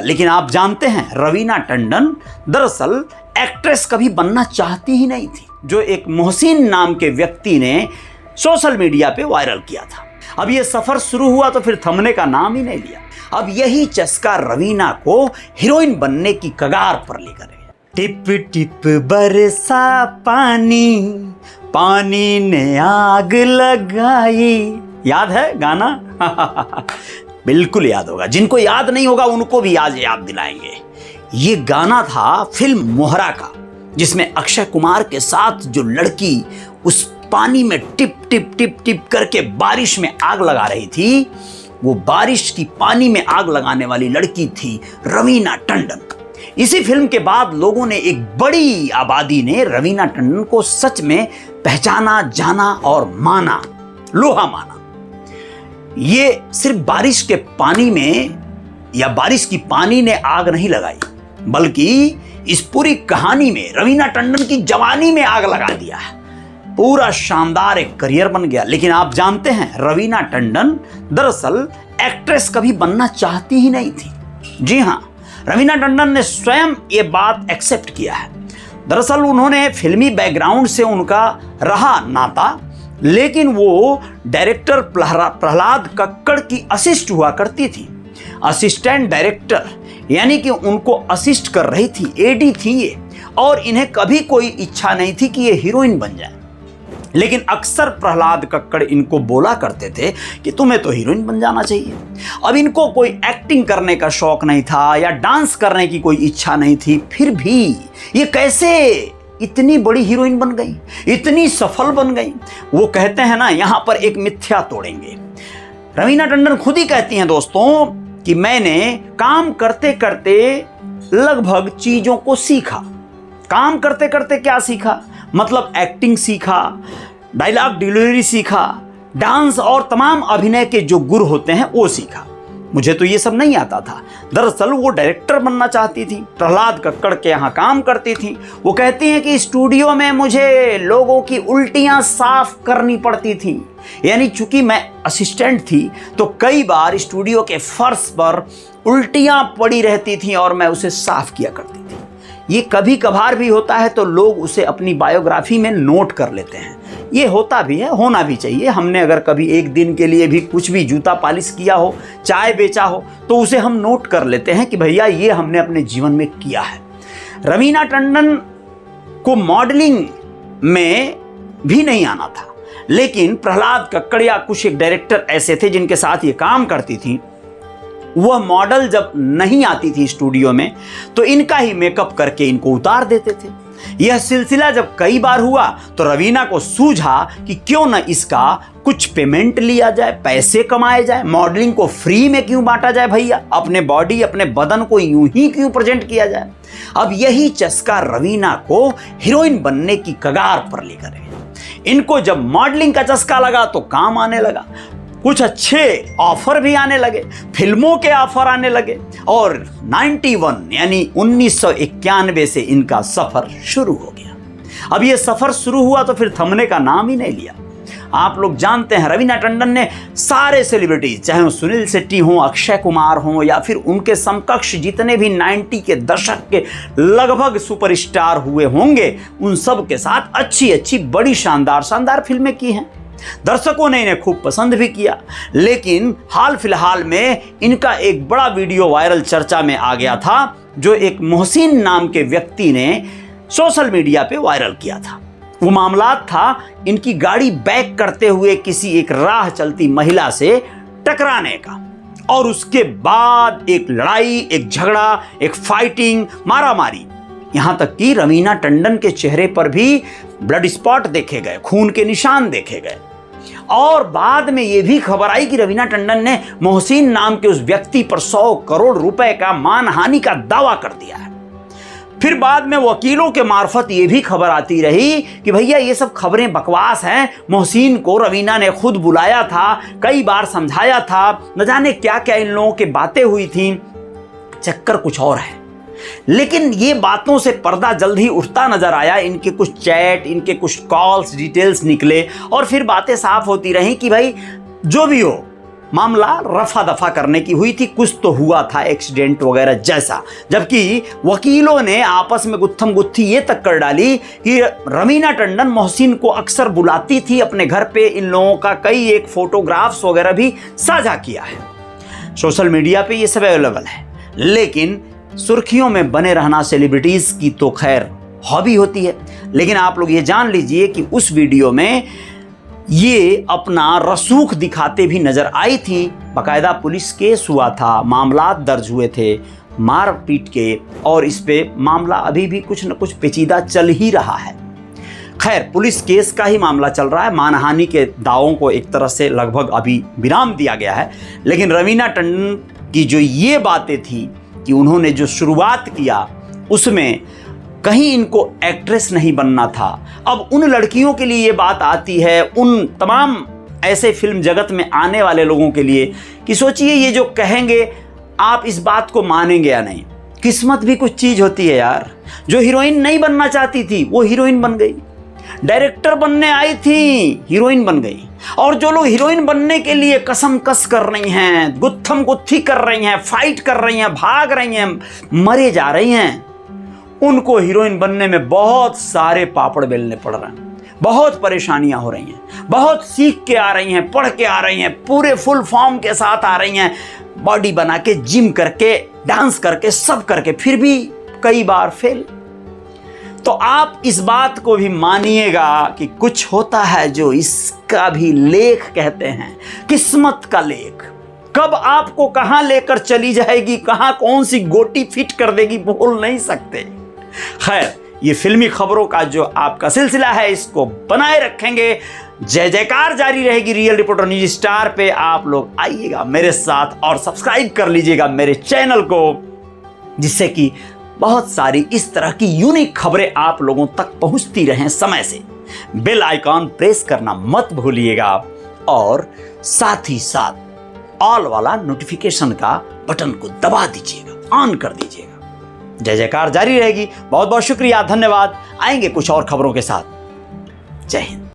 लेकिन आप जानते हैं रवीना टंडन दरअसल एक्ट्रेस कभी बनना चाहती ही नहीं थी, जो एक मोहसिन नाम के व्यक्ति ने सोशल मीडिया पे वायरल किया था। अब ये सफर शुरू हुआ तो फिर थमने का नाम ही नहीं लिया। अब यही चस्का रवीना को हीरोइन बनने की कगार पर लेकर गया। टिप टिप बरसा पानी, पानी ने आग लगाई, याद है गाना? बिल्कुल याद होगा, जिनको याद नहीं होगा उनको भी आज याद दिलाएंगे। ये गाना था फिल्म मोहरा का, जिसमें अक्षय कुमार के साथ जो लड़की उस पानी में टिप टिप टिप टिप करके बारिश में आग लगा रही थी, वो बारिश की पानी में आग लगाने वाली लड़की थी रवीना टंडन। इसी फिल्म के बाद लोगों ने, एक बड़ी आबादी ने रवीना टंडन को सच में पहचाना, जाना और माना, लोहा माना। ये सिर्फ बारिश के पानी में या बारिश की पानी ने आग नहीं लगाई, बल्कि इस पूरी कहानी में रवीना टंडन की जवानी में आग लगा दिया। पूरा शानदार एक करियर बन गया। लेकिन आप जानते हैं रवीना टंडन दरअसल एक्ट्रेस कभी बनना चाहती ही नहीं थी। जी हाँ, रवीना टंडन ने स्वयं ये बात एक्सेप्ट किया है। दरअसल उन्होंने फिल्मी बैकग्राउंड से उनका रहा नाता, लेकिन वो डायरेक्टर प्रहलाद कक्कड़ की असिस्ट हुआ करती थी। असिस्टेंट डायरेक्टर, यानी कि उनको असिस्ट कर रही थी, एडी थी ये, और इन्हें कभी कोई इच्छा नहीं थी कि ये हीरोइन बन जाए। लेकिन अक्सर प्रहलाद कक्कड़ इनको बोला करते थे कि तुम्हें तो हीरोइन बन जाना चाहिए। अब इनको कोई एक्टिंग करने का शौक नहीं था या डांस करने की कोई इच्छा नहीं थी, फिर भी ये कैसे इतनी बड़ी हीरोइन बन गई, इतनी सफल बन गई। वो कहते हैं ना, यहां पर एक मिथ्या तोड़ेंगे। रवीना टंडन खुद ही कहती हैं दोस्तों कि मैंने काम करते करते लगभग चीजों को सीखा। काम करते करते क्या सीखा? मतलब एक्टिंग सीखा, डायलॉग डिलीवरी सीखा, डांस और तमाम अभिनय के जो गुर होते हैं वो सीखा। मुझे तो ये सब नहीं आता था। दरअसल वो डायरेक्टर बनना चाहती थी, प्रहलाद कक्कड़ के यहाँ काम करती थी। वो कहती हैं कि स्टूडियो में मुझे लोगों की उल्टियाँ साफ करनी पड़ती थी। यानी चूंकि मैं असिस्टेंट थी तो कई बार स्टूडियो के फर्श पर उल्टियाँ पड़ी रहती थी और मैं उसे साफ किया करती थी। ये कभी कभार भी होता है तो लोग उसे अपनी बायोग्राफी में नोट कर लेते हैं। ये होता भी है, होना भी चाहिए। हमने अगर कभी एक दिन के लिए भी कुछ भी जूता पॉलिश किया हो, चाय बेचा हो, तो उसे हम नोट कर लेते हैं कि भैया ये हमने अपने जीवन में किया है। रवीना टंडन को मॉडलिंग में भी नहीं आना था, लेकिन प्रहलाद कक्कड़ या कुछ एक डायरेक्टर ऐसे थे जिनके साथ ये काम करती थी। वह मॉडल जब नहीं आती थी स्टूडियो में तो इनका ही मेकअप करके इनको उतार देते थे। यह सिलसिला जब कई बार हुआ तो रवीना को सूझा कि क्यों न इसका कुछ पेमेंट लिया जाए, पैसे कमाए जाए, मॉडलिंग को फ्री में क्यों बांटा जाए भैया, अपने बॉडी, अपने बदन को यूं ही क्यों प्रेजेंट किया जाए। अब यही चस्का रवीना को हीरोइन बनने की कगार पर लेकर है। इनको जब मॉडलिंग का चस्का लगा तो काम आने लगा, कुछ अच्छे ऑफर भी आने लगे, फिल्मों के ऑफर आने लगे और 91 यानी 1991 से इनका सफर शुरू हो गया। अब ये सफर शुरू हुआ तो फिर थमने का नाम ही नहीं लिया। आप लोग जानते हैं रवीना टंडन ने सारे सेलिब्रिटीज, चाहे वो सुनील शेट्टी हों, अक्षय कुमार हों या फिर उनके समकक्ष जितने भी 90 के दशक के लगभग सुपरस्टार हुए होंगे, उन सब के साथ अच्छी अच्छी बड़ी शानदार फिल्में की हैं। दर्शकों ने इन्हें खूब पसंद भी किया। लेकिन हाल फिलहाल में इनका एक बड़ा वीडियो वायरल चर्चा में आ गया था, जो एक मोहसिन नाम के व्यक्ति ने सोशल मीडिया पे वायरल किया था। वो मामला था इनकी गाड़ी बैक करते हुए किसी एक राह चलती महिला से टकराने का, और उसके बाद एक लड़ाई, एक झगड़ा, एक फाइटिंग, मारामारी, यहां तक कि रवीना टंडन के चेहरे पर भी ब्लड स्पॉट देखे गए, खून के निशान देखे गए। और बाद में यह भी खबर आई कि रवीना टंडन ने मोहसिन नाम के उस व्यक्ति पर 100 करोड़ रुपए का मानहानि का दावा कर दिया है। फिर बाद में वकीलों के मार्फत यह भी खबर आती रही कि भैया ये सब खबरें बकवास हैं, मोहसिन को रवीना ने खुद बुलाया था, कई बार समझाया था, न जाने क्या क्या इन लोगों की बातें हुई थी, चक्कर कुछ और है। लेकिन ये बातों से पर्दा जल्द ही उठता नजर आया। इनके कुछ चैट, इनके कुछ कॉल्स, डिटेल्स निकले और फिर बातें साफ होती रहीं कि भाई जो भी हो, मामला रफा दफा करने की हुई थी, कुछ तो हुआ था एक्सीडेंट वगैरह जैसा, जबकि वकीलों ने आपस में गुत्थम गुत्थी ये तक कर डाली कि रवीना टंडन मोहसिन को अक्सर बुलाती थी अपने घर पे, इन लोगों का कई एक फोटोग्राफ्स वगैरह भी साझा किया है। सोशल मीडिया पे ये सब अवेलेबल है, लेकिन सुर्खियों में बने रहना सेलिब्रिटीज की तो खैर हॉबी होती है। लेकिन आप लोग ये जान लीजिए कि उस वीडियो में ये अपना रसूख दिखाते भी नजर आई थी। बाकायदा पुलिस केस हुआ था, मामला दर्ज हुए थे मारपीट के, और इस पे मामला अभी भी कुछ न कुछ पेचीदा चल ही रहा है। खैर, पुलिस केस का ही मामला चल रहा है, मानहानि के दावों को एक तरह से लगभग अभी विराम दिया गया है। लेकिन रवीना टंडन की जो ये बातें थी कि उन्होंने जो शुरुआत किया उसमें कहीं इनको एक्ट्रेस नहीं बनना था। अब उन लड़कियों के लिए ये बात आती है, उन तमाम ऐसे फिल्म जगत में आने वाले लोगों के लिए, कि सोचिए ये जो कहेंगे आप इस बात को मानेंगे या नहीं। किस्मत भी कुछ चीज़ होती है यार। जो हीरोइन नहीं बनना चाहती थी वो हीरोइन बन गई, डायरेक्टर बनने आई थी हीरोइन बन गई, और जो लोग हीरोइन बनने के लिए कसम कस कर रही हैं, गुत्थम गुत्थी कर रही हैं, फाइट कर रही हैं, भाग रही हैं, मरे जा रही हैं, उनको हीरोइन बनने में बहुत सारे पापड़ बेलने पड़ रहे हैं, बहुत परेशानियां हो रही हैं, बहुत सीख के आ रही हैं, पढ़ के आ रही हैं, पूरे फुल फॉर्म के साथ आ रही हैं, बॉडी बना के, जिम करके, डांस करके, सब करके, फिर भी कई बार फेल। तो आप इस बात को भी मानिएगा कि कुछ होता है जो इसका भी लेख कहते हैं, किस्मत का लेख। कब आपको कहां लेकर चली जाएगी, कहां कौन सी गोटी फिट कर देगी, बोल नहीं सकते। खैर, ये फिल्मी खबरों का जो आपका सिलसिला है इसको बनाए रखेंगे, जय जयकार जारी रहेगी रियल रिपोर्टर न्यूज स्टार पे। आप लोग आइएगा मेरे साथ और सब्सक्राइब कर लीजिएगा मेरे चैनल को, जिससे कि बहुत सारी इस तरह की यूनिक खबरें आप लोगों तक पहुंचती रहें समय से। बेल आइकॉन प्रेस करना मत भूलिएगा, और साथ ही साथ ऑल वाला नोटिफिकेशन का बटन को दबा दीजिएगा, ऑन कर दीजिएगा। जय जयकार जारी रहेगी। बहुत बहुत शुक्रिया, धन्यवाद। आएंगे कुछ और खबरों के साथ। जय हिंद।